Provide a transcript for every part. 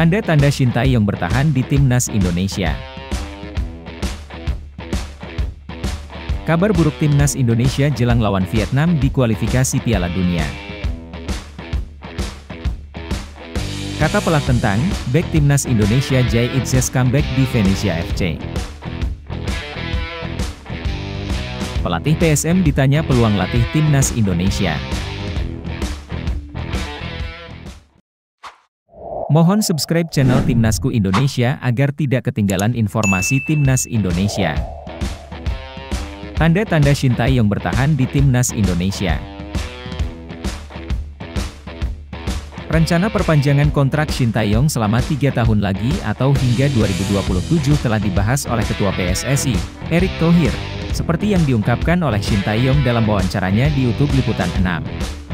Tanda-tanda Shin Tae-yong bertahan di Timnas Indonesia. Kabar buruk Timnas Indonesia jelang lawan Vietnam di kualifikasi Piala Dunia. Kata pelat tentang, bek Timnas Indonesia Jay Itzes comeback di Venezia FC. Pelatih PSM ditanya peluang latih Timnas Indonesia. Mohon subscribe channel Timnasku Indonesia agar tidak ketinggalan informasi Timnas Indonesia. Tanda-tanda Shin Tae-yong bertahan di Timnas Indonesia. Rencana perpanjangan kontrak Shin Tae-yong selama 3 tahun lagi atau hingga 2027 telah dibahas oleh Ketua PSSI, Erick Thohir, seperti yang diungkapkan oleh Shin Tae-yong dalam wawancaranya di YouTube Liputan 6.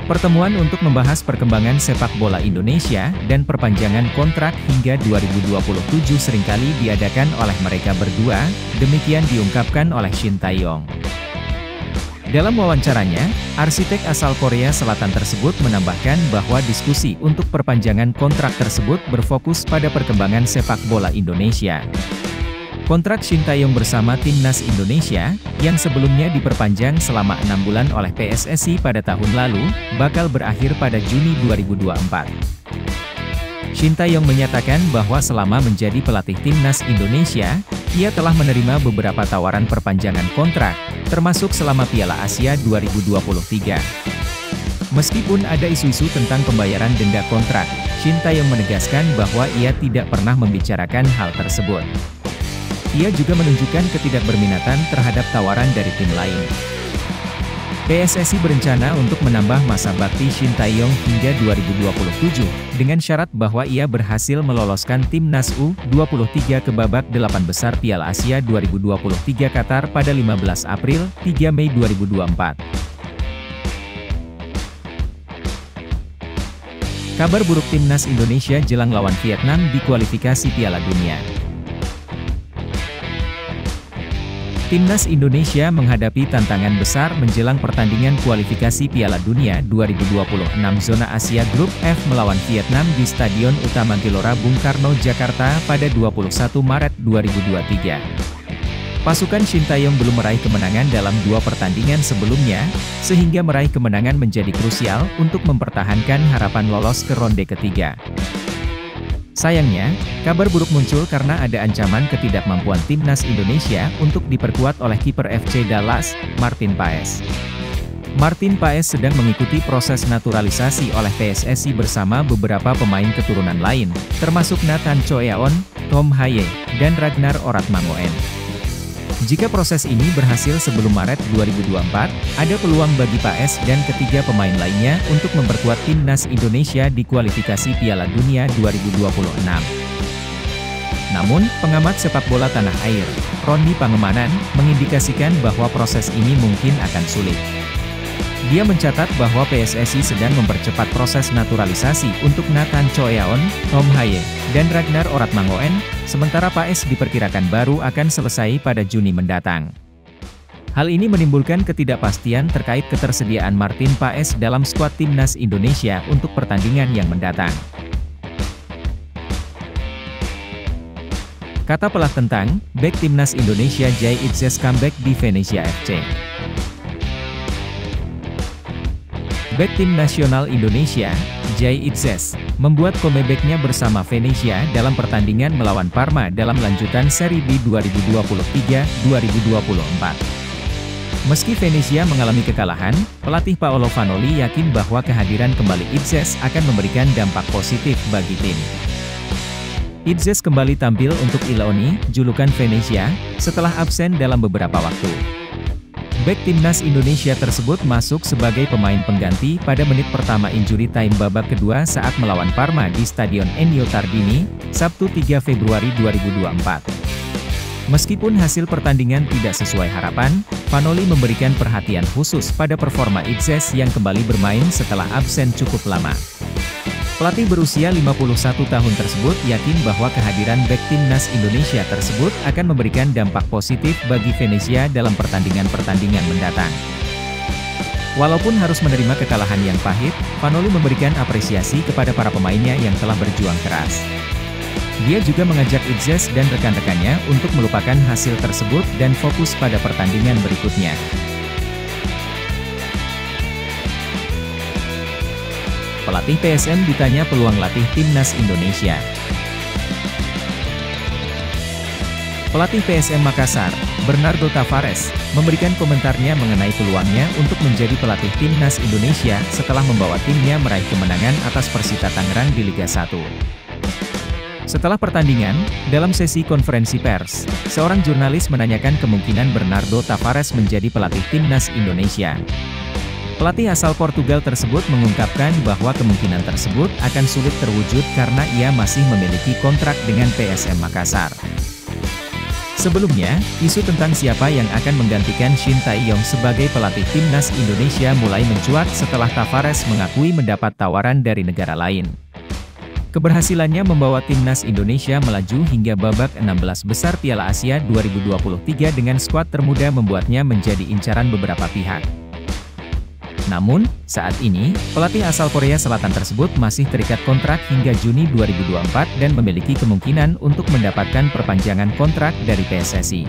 Pertemuan untuk membahas perkembangan sepak bola Indonesia dan perpanjangan kontrak hingga 2027 seringkali diadakan oleh mereka berdua, demikian diungkapkan oleh Shin Tae-yong. Dalam wawancaranya, arsitek asal Korea Selatan tersebut menambahkan bahwa diskusi untuk perpanjangan kontrak tersebut berfokus pada perkembangan sepak bola Indonesia. Kontrak Shin Tae-yong bersama Timnas Indonesia, yang sebelumnya diperpanjang selama 6 bulan oleh PSSI pada tahun lalu, bakal berakhir pada Juni 2024. Shin Tae-yong menyatakan bahwa selama menjadi pelatih Timnas Indonesia, ia telah menerima beberapa tawaran perpanjangan kontrak, termasuk selama Piala Asia 2023. Meskipun ada isu-isu tentang pembayaran denda kontrak, Shin Tae-yong menegaskan bahwa ia tidak pernah membicarakan hal tersebut. Ia juga menunjukkan ketidakberminatan terhadap tawaran dari tim lain. PSSI berencana untuk menambah masa bakti Shin Tae-yong hingga 2027, dengan syarat bahwa ia berhasil meloloskan Timnas U23 ke babak 8 besar Piala Asia 2023 Qatar pada 15 April, 3 Mei 2024. Kabar buruk Timnas Indonesia jelang lawan Vietnam di kualifikasi Piala Dunia. Timnas Indonesia menghadapi tantangan besar menjelang pertandingan kualifikasi Piala Dunia 2026 Zona Asia Grup F melawan Vietnam di Stadion Utama Gelora Bung Karno, Jakarta pada 21 Maret 2023. Pasukan Shin Tae-yong belum meraih kemenangan dalam 2 pertandingan sebelumnya, sehingga meraih kemenangan menjadi krusial untuk mempertahankan harapan lolos ke ronde ketiga. Sayangnya, kabar buruk muncul karena ada ancaman ketidakmampuan Timnas Indonesia untuk diperkuat oleh kiper FC Dallas, Martin Paes. Martin Paes sedang mengikuti proses naturalisasi oleh PSSI bersama beberapa pemain keturunan lain, termasuk Nathan Choeaon, Tom Haye, dan Ragnar Oratmangoen. Jika proses ini berhasil sebelum Maret 2024, ada peluang bagi Paes dan ketiga pemain lainnya untuk memperkuat Timnas Indonesia di kualifikasi Piala Dunia 2026. Namun, pengamat sepak bola tanah air, Roni Pangemanan, mengindikasikan bahwa proses ini mungkin akan sulit. Dia mencatat bahwa PSSI sedang mempercepat proses naturalisasi untuk Nathan Choeaon, Tom Haye, dan Ragnar Oratmangoen, sementara Paes diperkirakan baru akan selesai pada Juni mendatang. Hal ini menimbulkan ketidakpastian terkait ketersediaan Martin Paes dalam skuad Timnas Indonesia untuk pertandingan yang mendatang. Kata pelat tentang, bek Timnas Indonesia Jay Itzes comeback di Venezia FC. Bek tim nasional Indonesia, Jay Itzes, membuat comeback-nya bersama Venezia dalam pertandingan melawan Parma dalam lanjutan Seri B 2023-2024. Meski Venezia mengalami kekalahan, pelatih Paolo Vanoli yakin bahwa kehadiran kembali Itzes akan memberikan dampak positif bagi tim. Itzes kembali tampil untuk Iloni, julukan Venezia, setelah absen dalam beberapa waktu. Bek Timnas Indonesia tersebut masuk sebagai pemain pengganti pada menit pertama injury time babak kedua saat melawan Parma di Stadion Ennio Tardini, Sabtu 3 Februari 2024. Meskipun hasil pertandingan tidak sesuai harapan, Vanoli memberikan perhatian khusus pada performa Itzes yang kembali bermain setelah absen cukup lama. Pelatih berusia 51 tahun tersebut yakin bahwa kehadiran bek Timnas Indonesia tersebut akan memberikan dampak positif bagi Venezia dalam pertandingan-pertandingan mendatang. Walaupun harus menerima kekalahan yang pahit, Vanoli memberikan apresiasi kepada para pemainnya yang telah berjuang keras. Dia juga mengajak Itses dan rekan-rekannya untuk melupakan hasil tersebut dan fokus pada pertandingan berikutnya. Pelatih PSM ditanya peluang latih timnas Indonesia. Pelatih PSM Makassar, Bernardo Tavares, memberikan komentarnya mengenai peluangnya untuk menjadi pelatih timnas Indonesia setelah membawa timnya meraih kemenangan atas Persita Tangerang di Liga 1. Setelah pertandingan, dalam sesi konferensi pers, seorang jurnalis menanyakan kemungkinan Bernardo Tavares menjadi pelatih timnas Indonesia. Pelatih asal Portugal tersebut mengungkapkan bahwa kemungkinan tersebut akan sulit terwujud karena ia masih memiliki kontrak dengan PSM Makassar. Sebelumnya, isu tentang siapa yang akan menggantikan Shin Tae-yong sebagai pelatih timnas Indonesia mulai mencuat setelah Tavares mengakui mendapat tawaran dari negara lain. Keberhasilannya membawa timnas Indonesia melaju hingga babak 16 besar Piala Asia 2023 dengan skuad termuda membuatnya menjadi incaran beberapa pihak. Namun, saat ini, pelatih asal Korea Selatan tersebut masih terikat kontrak hingga Juni 2024 dan memiliki kemungkinan untuk mendapatkan perpanjangan kontrak dari PSSI.